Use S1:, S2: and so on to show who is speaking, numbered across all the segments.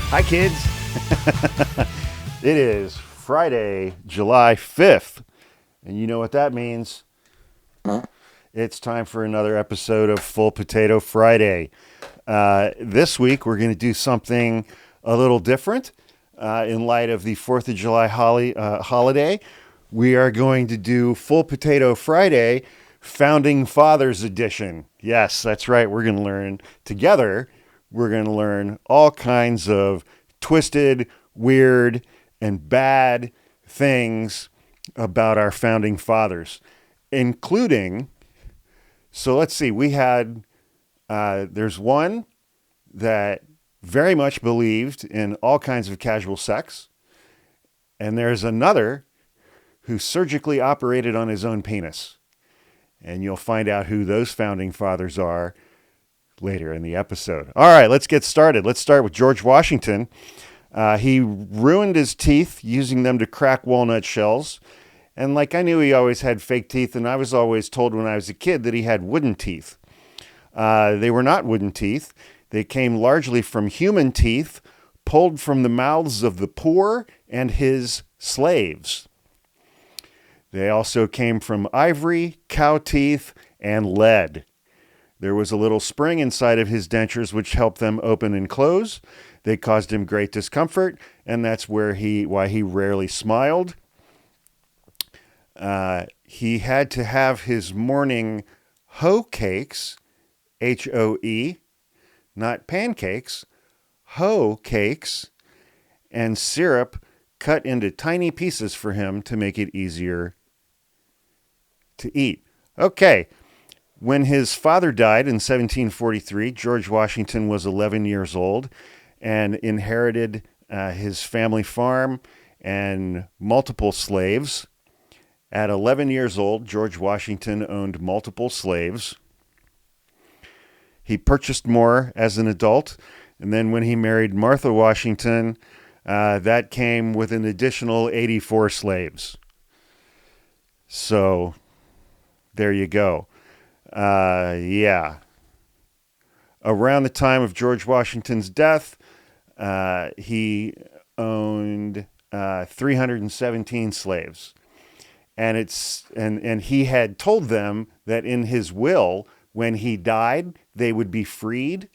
S1: Hi, kids. It is Friday, July 5th. And you know what that means? It's time for another episode of Full Potato Friday. This week, we're going to do something a little different. In light of the 4th of July holiday, we are going to do Full Potato Friday, Founding Fathers Edition. Yes, that's right. We're going to learn together. We're going to learn all kinds of twisted, weird, and bad things about our founding fathers, including, so let's see, there's one that very much believed in all kinds of casual sex, and there's another who surgically operated on his own penis. And you'll find out who those founding fathers are later in the episode. All right, let's get started. Let's start with George Washington. He ruined his teeth using them to crack walnut shells. And I knew he always had fake teeth, and I was always told when I was a kid that he had wooden teeth. They were not wooden teeth. They came largely from human teeth pulled from the mouths of the poor and his slaves. They also came from ivory, cow teeth, and lead. There was a little spring inside of his dentures which helped them open and close. They caused him great discomfort, and that's why he rarely smiled. He had to have his morning hoe cakes, Hoe, not pancakes, hoe cakes, and syrup cut into tiny pieces for him to make it easier to eat. Okay. When his father died in 1743, George Washington was 11 years old and inherited his family farm and multiple slaves. At 11 years old, George Washington owned multiple slaves. He purchased more as an adult, and then when he married Martha Washington, that came with an additional 84 slaves. So there you go. Yeah. Around the time of George Washington's death, he owned 317 slaves. And he had told them that in his will, when he died, they would be freed.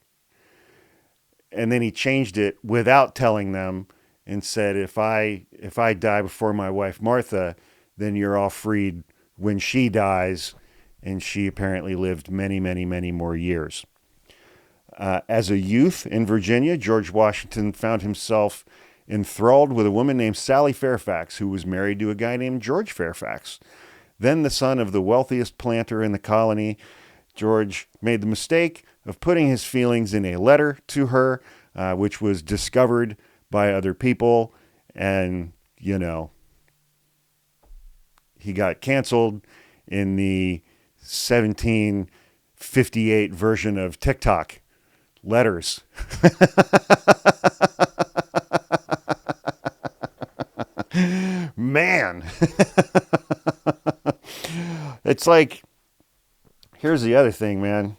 S1: And then he changed it without telling them and said, if I die before my wife Martha, then you're all freed when she dies. And she apparently lived many, many, many more years. As a youth in Virginia, George Washington found himself enthralled with a woman named Sally Fairfax, who was married to a guy named George Fairfax. Then the son of the wealthiest planter in the colony, George made the mistake of putting his feelings in a letter to her, which was discovered by other people. And, he got canceled in the 1758 version of TikTok. Letters. Man. It's here's the other thing, man.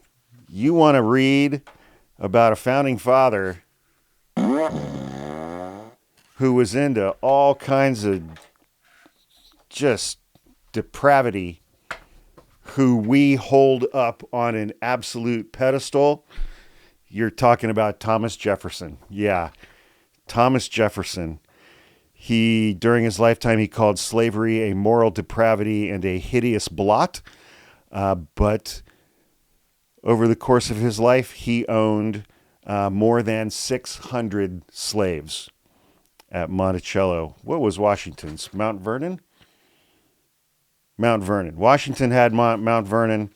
S1: You want to read about a founding father who was into all kinds of just depravity, who we hold up on an absolute pedestal. You're talking about Thomas Jefferson. Yeah, Thomas Jefferson. During his lifetime, he called slavery a moral depravity and a hideous blot. But over the course of his life, he owned more than 600 slaves at Monticello. What was Washington's? Mount Vernon? Mount Vernon. Washington had Mount Vernon.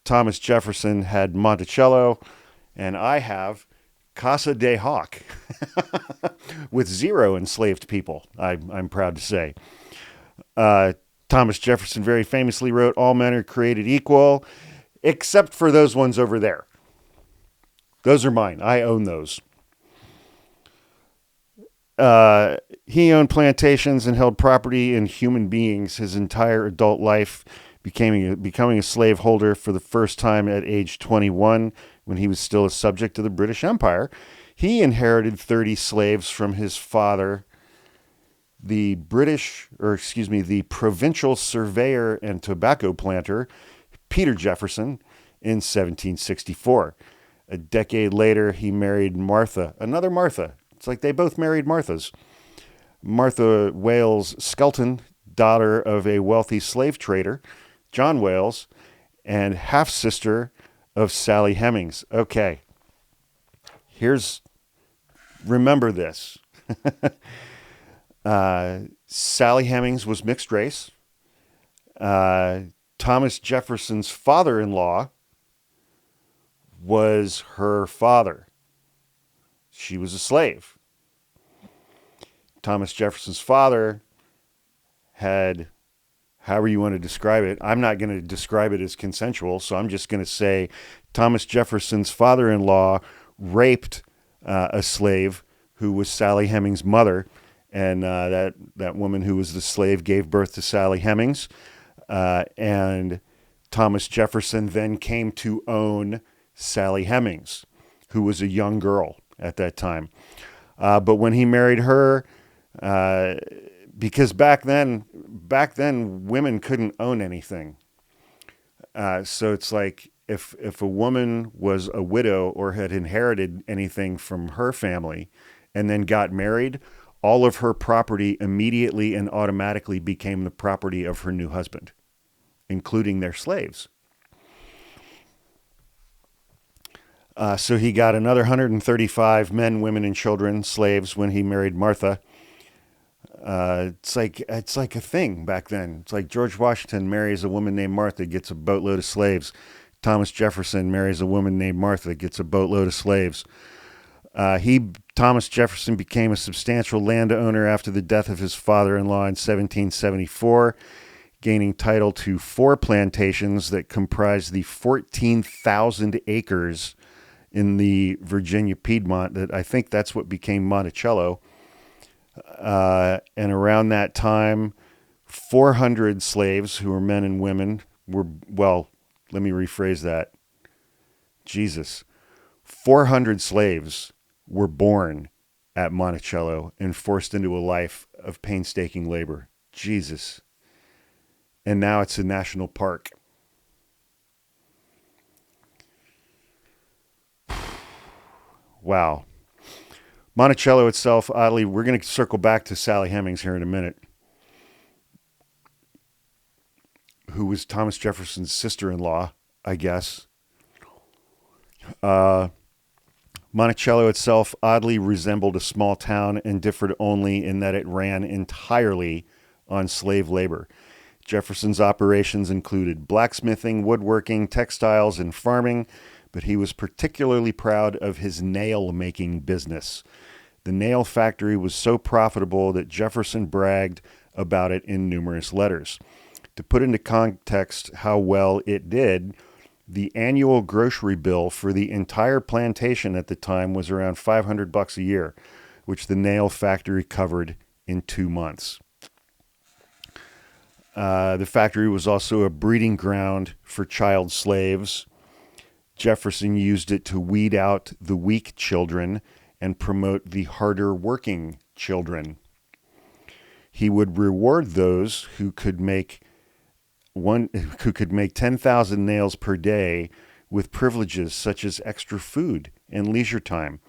S1: Thomas Jefferson had Monticello. And I have Casa de Hawk with 0 enslaved people, I'm proud to say. Thomas Jefferson very famously wrote, "All men are created equal, except for those ones over there. Those are mine. I own those." He owned plantations and held property in human beings his entire adult life, becoming a slaveholder for the first time at age 21 when he was still a subject of the British Empire. He inherited 30 slaves from his father, the the provincial surveyor and tobacco planter, Peter Jefferson, in 1764. A decade later, he married Martha, another Martha. It's like they both married Marthas. Martha Wales Skelton, daughter of a wealthy slave trader, John Wales, and half-sister of Sally Hemings. Okay, remember this. Sally Hemings was mixed race. Thomas Jefferson's father-in-law was her father. She was a slave. Thomas Jefferson's father had, however you want to describe it, I'm not going to describe it as consensual, so I'm just going to say Thomas Jefferson's father-in-law raped a slave who was Sally Hemings' mother, and that woman who was the slave gave birth to Sally Hemings, and Thomas Jefferson then came to own Sally Hemings, who was a young girl at that time. But when he married her, because back then women couldn't own anything. So it's like if a woman was a widow or had inherited anything from her family and then got married, all of her property immediately and automatically became the property of her new husband, including their slaves. So he got another 135 men, women, and children, slaves, when he married Martha. It's like a thing back then. It's like George Washington marries a woman named Martha, gets a boatload of slaves. Thomas Jefferson marries a woman named Martha, gets a boatload of slaves. Thomas Jefferson became a substantial landowner after the death of his father-in-law in 1774, gaining title to 4 plantations that comprised the 14,000 acres in the Virginia Piedmont. That I think that's what became Monticello. And around that time, 400 slaves, who were men and women, let me rephrase that. 400 slaves were born at Monticello and forced into a life of painstaking labor. Jesus. And now it's a national park. Wow. Monticello itself, oddly, we're going to circle back to Sally Hemings here in a minute, who was Thomas Jefferson's sister-in-law, I guess. Monticello itself oddly resembled a small town and differed only in that it ran entirely on slave labor. Jefferson's operations included blacksmithing, woodworking, textiles, and farming, but he was particularly proud of his nail-making business. The nail factory was so profitable that Jefferson bragged about it in numerous letters. To put into context how well it did, the annual grocery bill for the entire plantation at the time was around $500 a year, which the nail factory covered in 2 months. The factory was also a breeding ground for child slaves. Jefferson used it to weed out the weak children and promote the harder working children. He would reward those who could make 10,000 nails per day with privileges such as extra food and leisure time,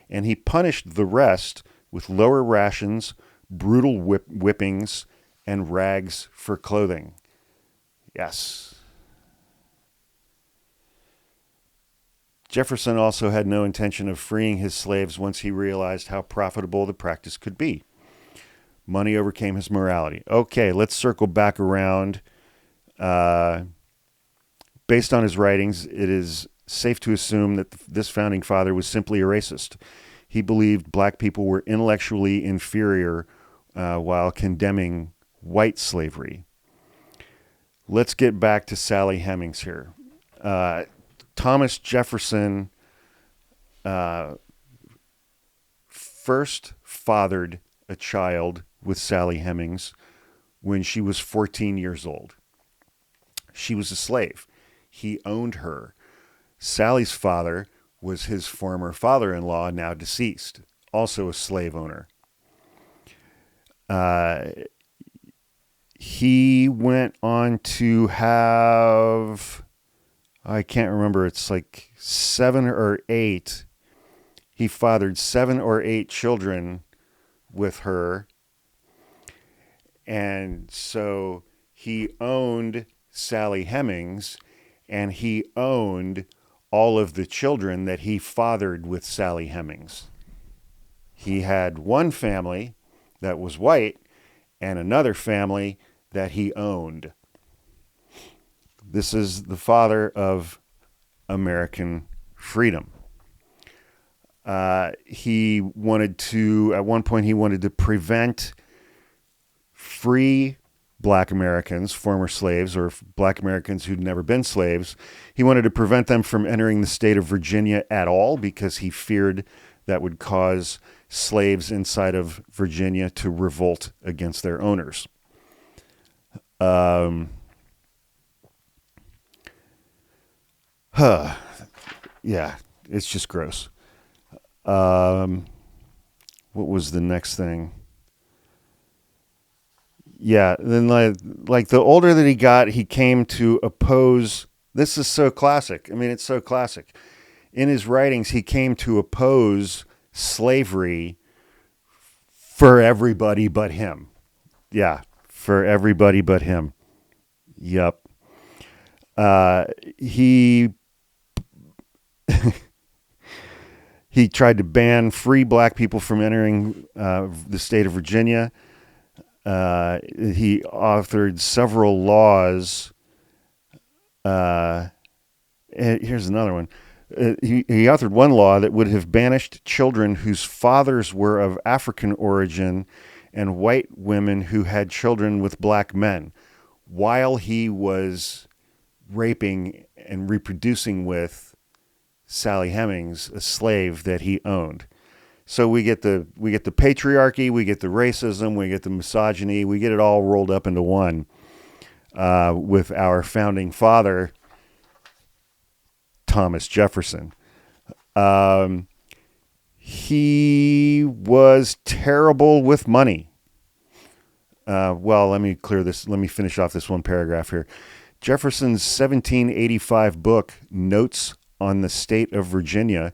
S1: and he punished the rest with lower rations, brutal whippings, and rags for clothing. Yes. Jefferson also had no intention of freeing his slaves once he realized how profitable the practice could be. Money overcame his morality. Okay, let's circle back around. Based on his writings, it is safe to assume that this founding father was simply a racist. He believed black people were intellectually inferior while condemning white slavery. Let's get back to Sally Hemings here. Thomas Jefferson first fathered a child with Sally Hemings when she was 14 years old. She was a slave. He owned her. Sally's father was his former father-in-law, now deceased, also a slave owner. He went on to have, I can't remember, it's like 7 or 8. He fathered 7 or 8 children with her. And so he owned Sally Hemings, and he owned all of the children that he fathered with Sally Hemings. He had one family that was white and another family that he owned. This is the father of American freedom. He wanted to, at one point, he wanted to prevent free black Americans, former slaves, or black Americans who'd never been slaves. He wanted to prevent them from entering the state of Virginia at all because he feared that would cause slaves inside of Virginia to revolt against their owners. Yeah, it's just gross. What was the next thing? Yeah, then like the older that he got, he came to oppose. This is so classic. I mean, it's so classic. In his writings, he came to oppose slavery for everybody but him. Yeah, for everybody but him. Yep. He he tried to ban free black people from entering the state of Virginia. He authored several laws. And here's another one. He authored one law that would have banished children whose fathers were of African origin and white women who had children with black men, while he was raping and reproducing with Sally Hemings, a slave that he owned. So we get the patriarchy, we get the racism, we get the misogyny, we get it all rolled up into one with our founding father, Thomas Jefferson. He was terrible with money. Well, let me clear this. Let me finish off this one paragraph here. Jefferson's 1785 book, Notes on the State of Virginia,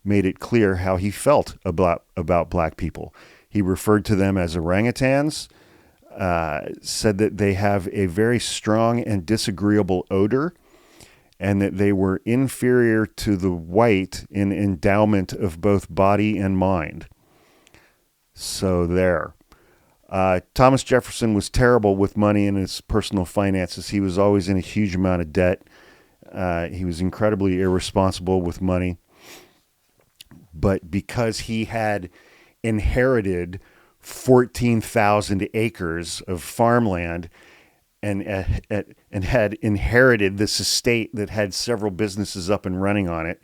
S1: made it clear how he felt about black people. He referred to them as orangutans, said that they have a very strong and disagreeable odor, and that they were inferior to the white in endowment of both body and mind. So there. Thomas Jefferson was terrible with money and his personal finances. He was always in a huge amount of debt. He was incredibly irresponsible with money. But because he had inherited 14,000 acres of farmland and had inherited this estate that had several businesses up and running on it,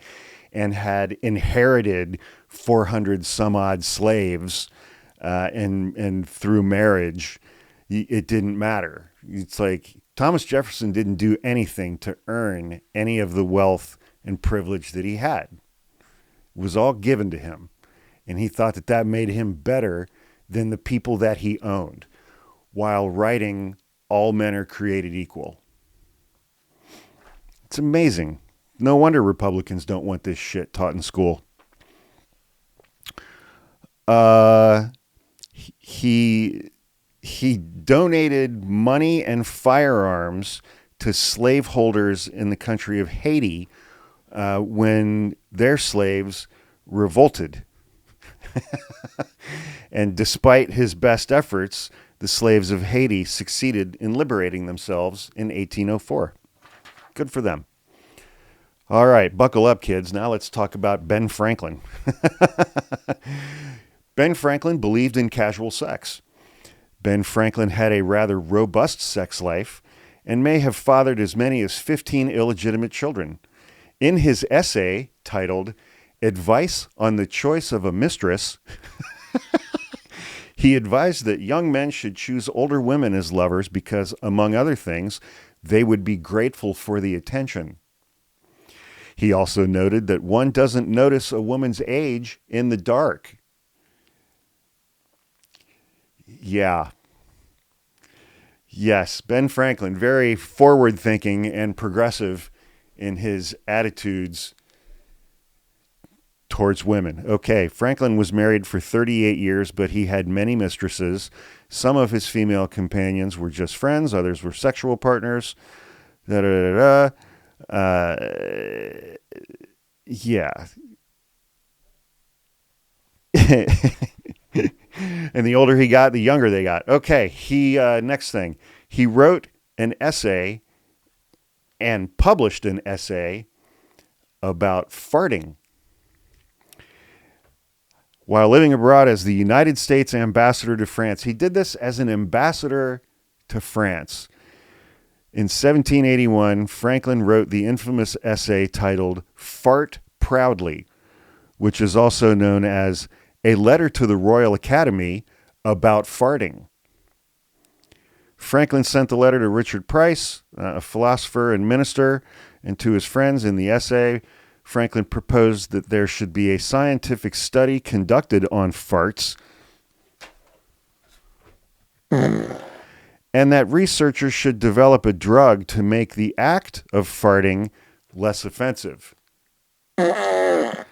S1: and had inherited 400 some odd slaves, and through marriage, it didn't matter. It's like Thomas Jefferson didn't do anything to earn any of the wealth and privilege that he had. It was all given to him. And he thought that that made him better than the people that he owned, while writing all men are created equal. It's amazing. No wonder Republicans don't want this shit taught in school. He donated money and firearms to slaveholders in the country of Haiti when their slaves revolted. And despite his best efforts, the slaves of Haiti succeeded in liberating themselves in 1804. Good for them. All right, buckle up, kids. Now let's talk about Ben Franklin. Ben Franklin believed in casual sex. Ben Franklin had a rather robust sex life and may have fathered as many as 15 illegitimate children. In his essay titled Advice on the Choice of a Mistress, he advised that young men should choose older women as lovers because, among other things, they would be grateful for the attention. He also noted that one doesn't notice a woman's age in the dark. Yeah. Yes, Ben Franklin, very forward-thinking and progressive in his attitudes towards women. Okay, Franklin was married for 38 years, but he had many mistresses. Some of his female companions were just friends, others were sexual partners. Da, da, da, da. Yeah. And the older he got, the younger they got. Okay, next thing. He wrote an essay and published an essay about farting. While living abroad as the United States ambassador to France, he did this as an ambassador to France. In 1781, Franklin wrote the infamous essay titled Fart Proudly, which is also known as A Letter to the Royal Academy About Farting. Franklin sent the letter to Richard Price, a philosopher and minister, and to his friends. In the essay, Franklin proposed that there should be a scientific study conducted on farts and that researchers should develop a drug to make the act of farting less offensive. It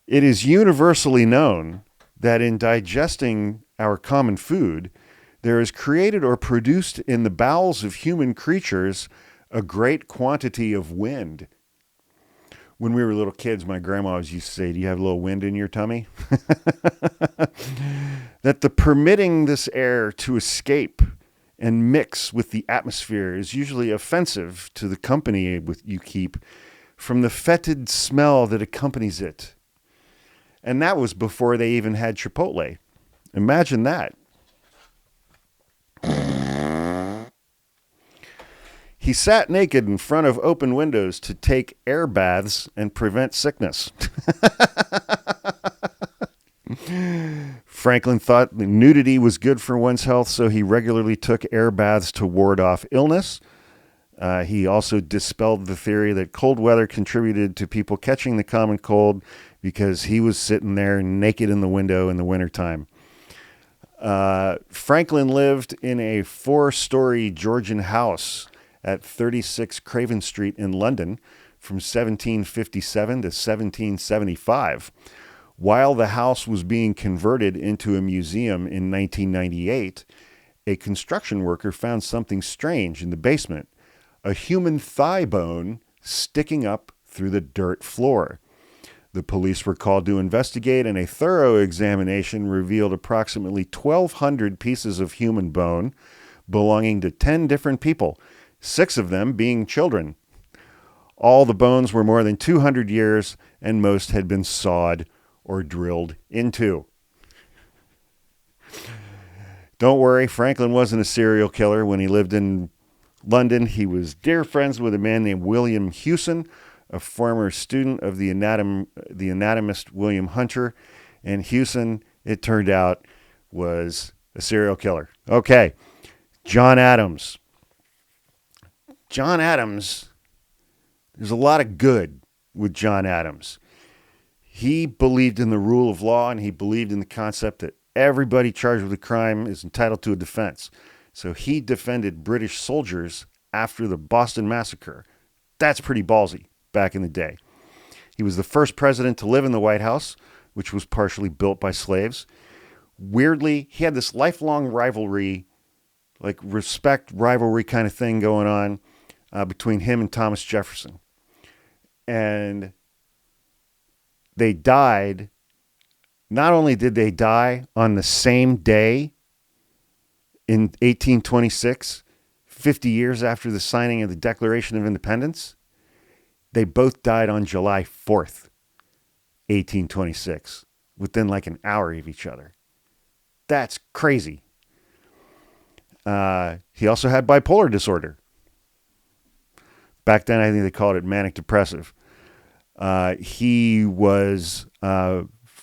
S1: is universally known that in digesting our common food, there is created or produced in the bowels of human creatures a great quantity of wind. When we were little kids, my grandma always used to say, "Do you have a little wind in your tummy?" That the permitting this air to escape and mix with the atmosphere is usually offensive to the company you keep from the fetid smell that accompanies it. And that was before they even had Chipotle. Imagine that. He sat naked in front of open windows to take air baths and prevent sickness. Franklin thought nudity was good for one's health, so he regularly took air baths to ward off illness. He also dispelled the theory that cold weather contributed to people catching the common cold because he was sitting there naked in the window in the wintertime. Franklin lived in a 4-story Georgian house at 36 Craven Street in London from 1757 to 1775. While the house was being converted into a museum in 1998, a construction worker found something strange in the basement, a human thigh bone sticking up through the dirt floor. The police were called to investigate, and a thorough examination revealed approximately 1,200 pieces of human bone belonging to 10 different people, 6 of them being children. All the bones were more than 200 years, and most had been sawed or drilled into. Don't worry, Franklin wasn't a serial killer. When he lived in London, he was dear friends with a man named William Hewson, a former student of the anatomist William Hunter. And Hewson, it turned out, was a serial killer. Okay, John Adams. John Adams, there's a lot of good with John Adams. He believed in the rule of law, and he believed in the concept that everybody charged with a crime is entitled to a defense. So he defended British soldiers after the Boston Massacre. That's pretty ballsy back in the day. He was the first president to live in the White House, which was partially built by slaves. Weirdly, he had this lifelong rivalry, like respect rivalry kind of thing going on between him and Thomas Jefferson. And they died. Not only did they die on the same day in 1826, 50 years after the signing of the Declaration of Independence, they both died on July 4th, 1826, within like an hour of each other. That's crazy. He also had bipolar disorder. Back then, I think they called it manic depressive. He was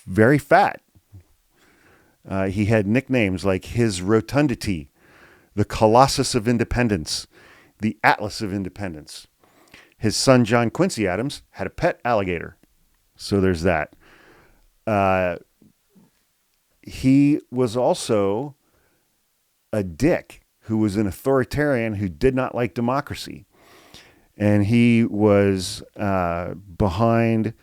S1: very fat. He had nicknames like his rotundity, the Colossus of Independence, the Atlas of Independence. His son, John Quincy Adams, had a pet alligator. So there's that. He was also a dick who was an authoritarian who did not like democracy. And he was behind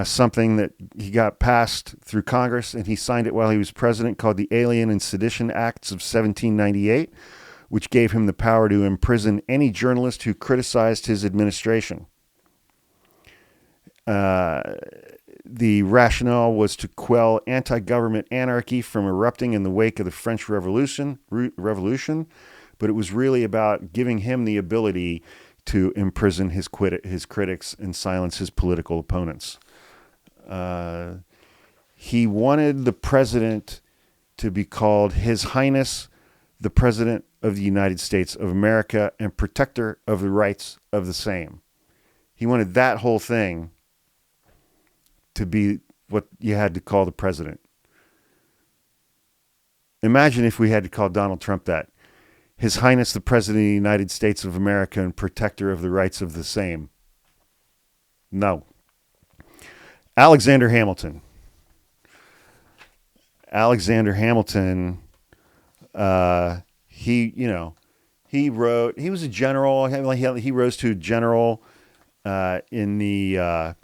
S1: something that he got passed through Congress, and he signed it while he was president, called the Alien and Sedition Acts of 1798, which gave him the power to imprison any journalist who criticized his administration. The rationale was to quell anti-government anarchy from erupting in the wake of the French Revolution, but it was really about giving him the ability to imprison his critics and silence his political opponents. He wanted the president to be called His Highness, the President of the United States of America and protector of the rights of the same. He wanted that whole thing to be what you had to call the president. Imagine if we had to call Donald Trump that. His Highness, the President of the United States of America and protector of the rights of the same. No. Alexander Hamilton. Alexander Hamilton, he was a general. He rose to a general in the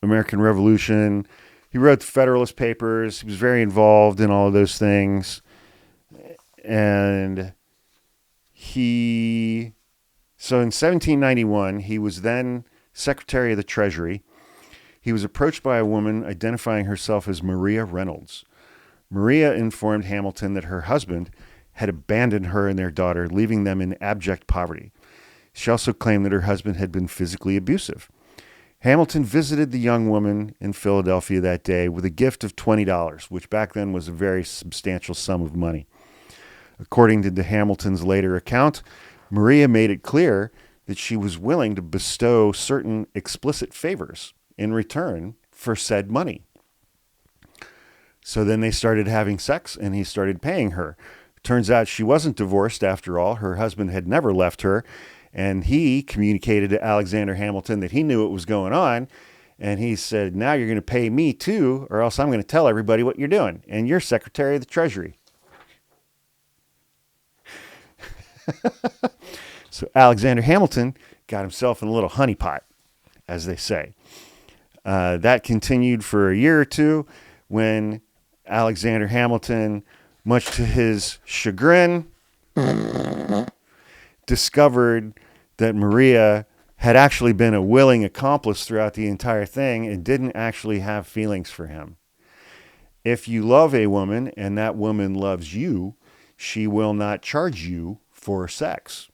S1: American Revolution. He wrote the Federalist Papers. He was very involved in all of those things. And so in 1791, he was then Secretary of the Treasury. He was approached by a woman identifying herself as Maria Reynolds. Maria informed Hamilton that her husband had abandoned her and their daughter, leaving them in abject poverty. She also claimed that her husband had been physically abusive. Hamilton visited the young woman in Philadelphia that day with a gift of $20, which back then was a very substantial sum of money. According to Hamilton's later account, Maria made it clear that she was willing to bestow certain explicit favors in return for said money. So then they started having sex, and he started paying her. Turns out she wasn't divorced after all. Her husband had never left her. And he communicated to Alexander Hamilton that he knew what was going on. And he said, now you're going to pay me too, or else I'm going to tell everybody what you're doing. And you're Secretary of the Treasury. So Alexander Hamilton got himself in a little honeypot, as they say. That continued for a year or two when Alexander Hamilton, much to his chagrin, discovered that Maria had actually been a willing accomplice throughout the entire thing and didn't actually have feelings for him. If you love a woman and that woman loves you, she will not charge you for sex.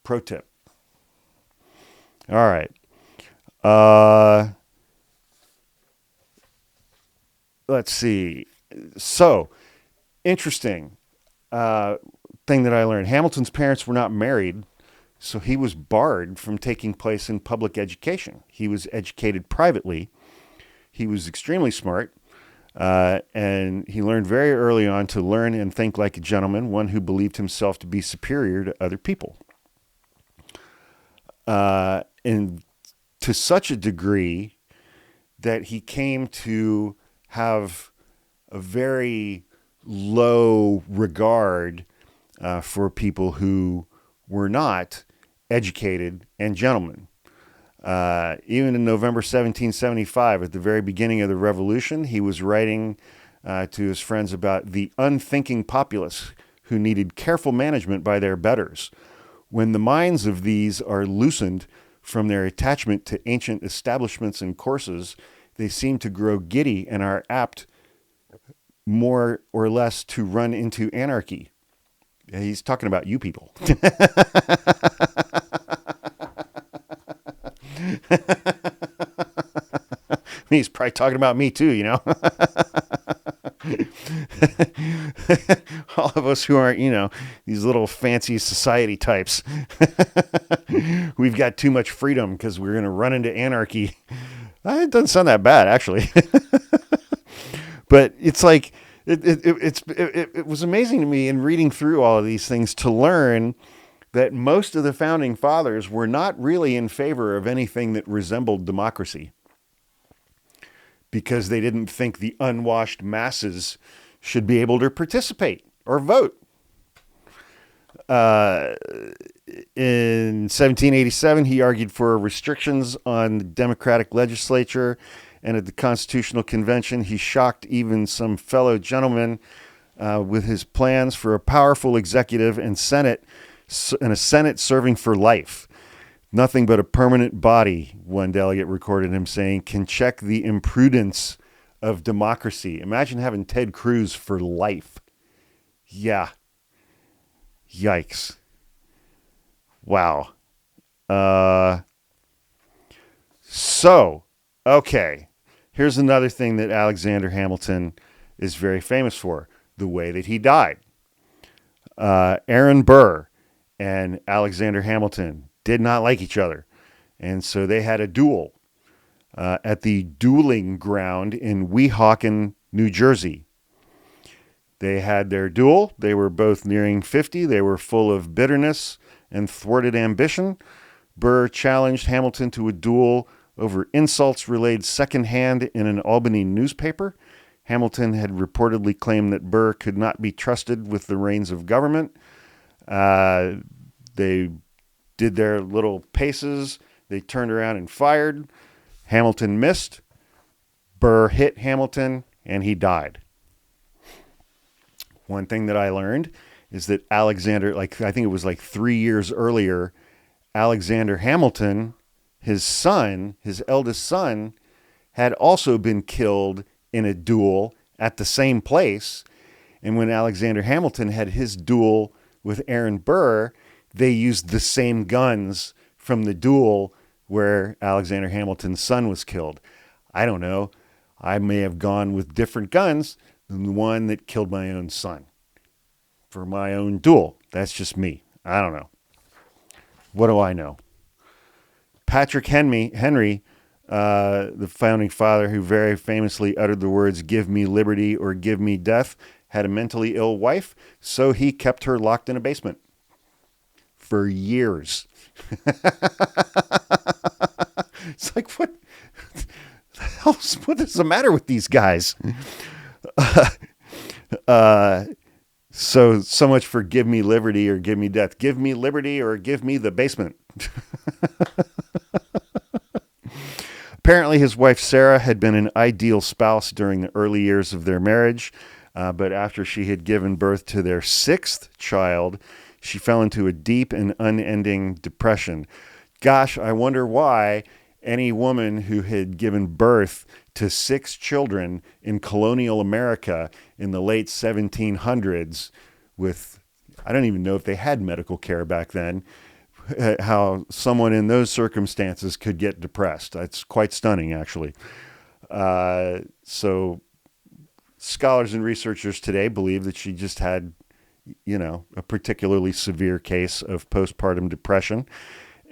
S1: Pro tip. All right. Let's see. So, interesting thing that I learned. Hamilton's parents were not married, so he was barred from taking place in public education. He was educated privately. He was extremely smart, and he learned very early on to learn and think like a gentleman, one who believed himself to be superior to other people. And to such a degree that he came to have a very low regard for people who were not educated and gentlemen. Even in November 1775, at the very beginning of the Revolution, he was writing to his friends about the unthinking populace who needed careful management by their betters. When the minds of these are loosened from their attachment to ancient establishments and courses, they seem to grow giddy and are apt more or less to run into anarchy. He's talking about you people. He's probably talking about me too, you know. All of us who aren't, these little fancy society types. We've got too much freedom because we're going to run into anarchy. It doesn't sound that bad, actually. But it's like It was amazing to me in reading through all of these things to learn that most of the founding fathers were not really in favor of anything that resembled democracy, because they didn't think the unwashed masses should be able to participate or vote. In 1787, he argued for restrictions on the democratic legislature, and at the Constitutional Convention, he shocked even some fellow gentlemen with his plans for a powerful executive and a Senate serving for life. Nothing but a permanent body, one delegate recorded him saying, can check the imprudence of democracy. Imagine having Ted Cruz for life. Yeah. Yikes. Wow. Okay. Here's another thing that Alexander Hamilton is very famous for, the way that he died. Aaron Burr and Alexander Hamilton did not like each other, and so they had a duel at the dueling ground in Weehawken, New Jersey. They had their duel. They were both nearing 50. They were full of bitterness and thwarted ambition. Burr challenged Hamilton to a duel over insults relayed secondhand in an Albany newspaper. Hamilton had reportedly claimed that Burr could not be trusted with the reins of government. They did their little paces. They turned around and fired. Hamilton missed. Burr hit Hamilton, and he died. One thing that I learned is that Alexander, I think it was 3 years earlier, Alexander Hamilton, his son, his eldest son, had also been killed in a duel at the same place. And when Alexander Hamilton had his duel with Aaron Burr, they used the same guns from the duel where Alexander Hamilton's son was killed. I don't know. I may have gone with different guns than the one that killed my own son for my own duel. That's just me. I don't know. What do I know? Patrick Henry, the founding father who very famously uttered the words, "Give me liberty or give me death," had a mentally ill wife, so he kept her locked in a basement for years. It's like, what is the matter with these guys? So much for give me liberty or give me death. Give me liberty or give me the basement. Apparently, his wife Sarah had been an ideal spouse during the early years of their marriage, but after she had given birth to their sixth child, she fell into a deep and unending depression. Gosh, I wonder why any woman who had given birth to 6 children in colonial America in the late 1700s with, I don't even know if they had medical care back then, how someone in those circumstances could get depressed. That's quite stunning, actually. So scholars and researchers today believe that she just had, a particularly severe case of postpartum depression.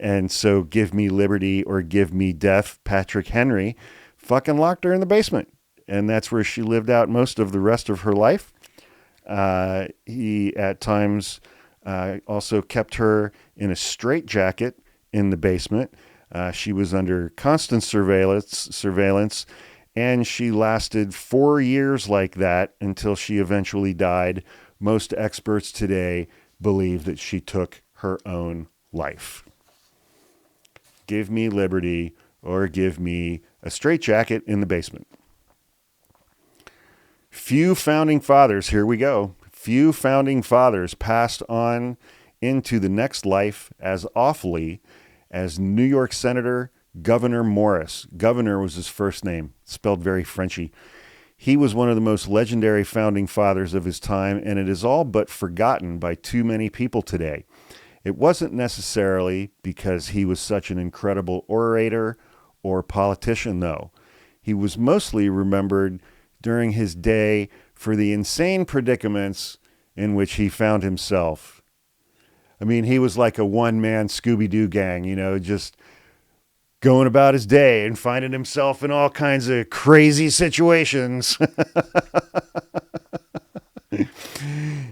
S1: And so give me liberty or give me death, Patrick Henry fucking locked her in the basement. And that's where she lived out most of the rest of her life. He at times also kept her in a straitjacket in the basement. She was under constant surveillance, and she lasted 4 years like that until she eventually died. Most experts today believe that she took her own life. Give me liberty or give me a straitjacket in the basement. Few founding fathers, here we go. Few founding fathers passed on into the next life as awfully as New York Senator Gouverneur Morris. Governor was his first name, spelled very Frenchy. He was one of the most legendary founding fathers of his time, and it is all but forgotten by too many people today. It wasn't necessarily because he was such an incredible orator or politician, though. He was mostly remembered during his day for the insane predicaments in which he found himself. I mean, he was like a one-man Scooby-Doo gang, just going about his day and finding himself in all kinds of crazy situations.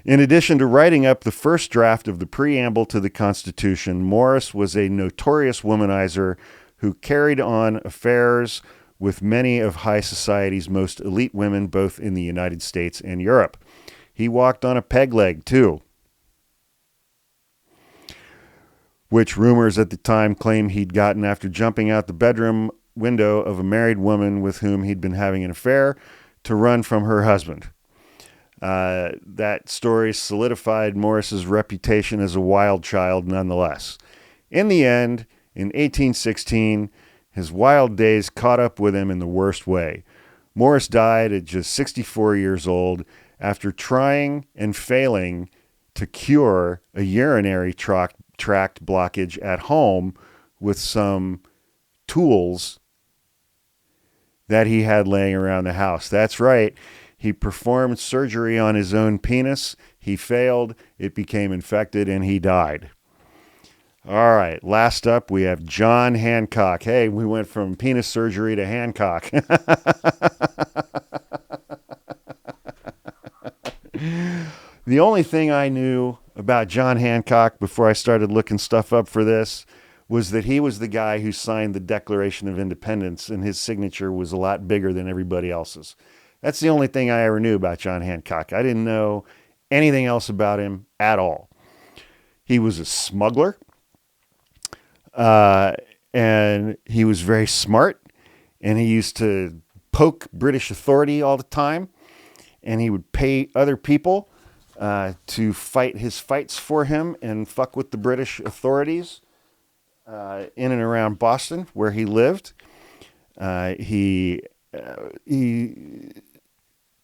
S1: In addition to writing up the first draft of the preamble to the Constitution, Morris was a notorious womanizer who carried on affairs with many of high society's most elite women, both in the United States and Europe. He walked on a peg leg, too, which rumors at the time claim he'd gotten after jumping out the bedroom window of a married woman with whom he'd been having an affair to run from her husband. That story solidified Morris's reputation as a wild child nonetheless. In the end, in 1816, his wild days caught up with him in the worst way. Morris died at just 64 years old after trying and failing to cure a urinary tract blockage at home with some tools that he had laying around the house. That's right. He performed surgery on his own penis. He failed. It became infected, and he died. All right. Last up, we have John Hancock. Hey, we went from penis surgery to Hancock. The only thing I knew about John Hancock before I started looking stuff up for this was that he was the guy who signed the Declaration of Independence, and his signature was a lot bigger than everybody else's. That's the only thing I ever knew about John Hancock. I didn't know anything else about him at all. He was a smuggler, and he was very smart, and he used to poke British authority all the time, and he would pay other people to fight his fights for him and fuck with the British authorities in and around Boston, where he lived. He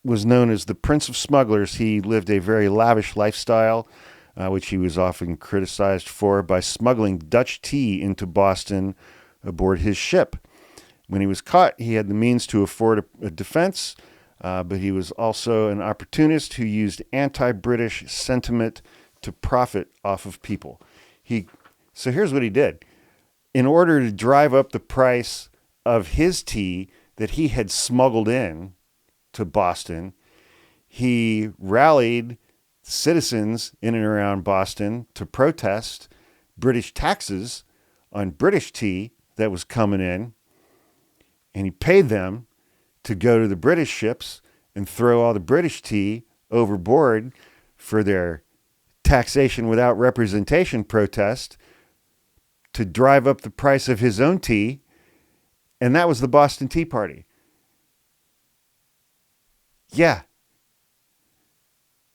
S1: was known as the Prince of Smugglers. He lived a very lavish lifestyle, which he was often criticized for, by smuggling Dutch tea into Boston aboard his ship. When he was caught, he had the means to afford a defense, but he was also an opportunist who used anti-British sentiment to profit off of people. So here's what he did. In order to drive up the price of his tea that he had smuggled in to Boston, he rallied citizens in and around Boston to protest British taxes on British tea that was coming in, and he paid them to go to the British ships and throw all the British tea overboard for their taxation without representation protest to drive up the price of his own tea, and that was the Boston Tea Party. Yeah.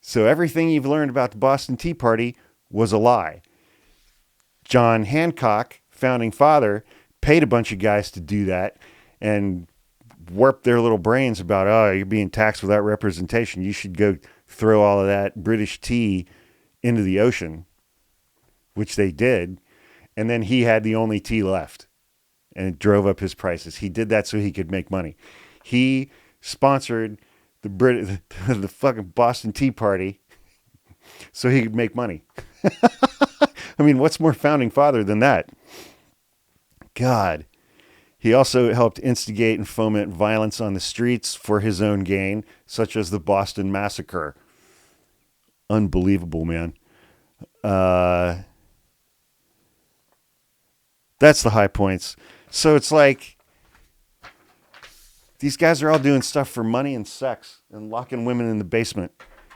S1: So everything you've learned about the Boston Tea Party was a lie. John Hancock, founding father, paid a bunch of guys to do that and warped their little brains about, oh, you're being taxed without representation. You should go throw all of that British tea into the ocean, which they did. And then he had the only tea left, and it drove up his prices. He did that so he could make money. He sponsored the fucking Boston Tea Party so he could make money. I mean, what's more founding father than that? God. He also helped instigate and foment violence on the streets for his own gain, such as the Boston Massacre. Unbelievable, man. That's the high points. So it's like these guys are all doing stuff for money and sex and locking women in the basement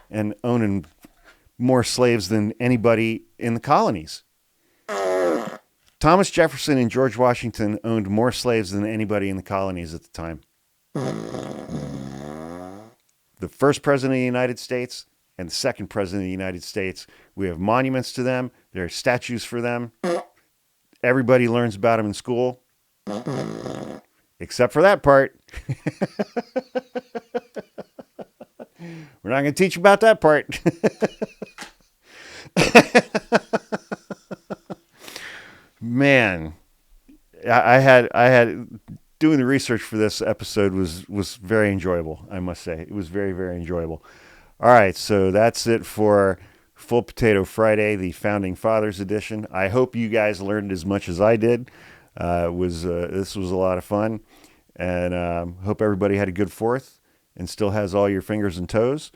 S1: and owning more slaves than anybody in the colonies. Thomas Jefferson and George Washington owned more slaves than anybody in the colonies at the time. The first president of the United States and the second president of the United States, we have monuments to them. There are statues for them. Everybody learns about them in school, except for that part. We're not going to teach about that part. Man, I had doing the research for this episode was very enjoyable, I must say. It was very, very enjoyable. All right, so that's it for Full Potato Friday, the Founding Fathers edition. I hope you guys learned as much as I did. This was a lot of fun, and hope everybody had a good 4th and still has all your fingers and toes.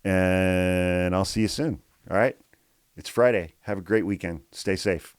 S1: And I'll see you soon. All right? It's Friday. Have a great weekend. Stay safe.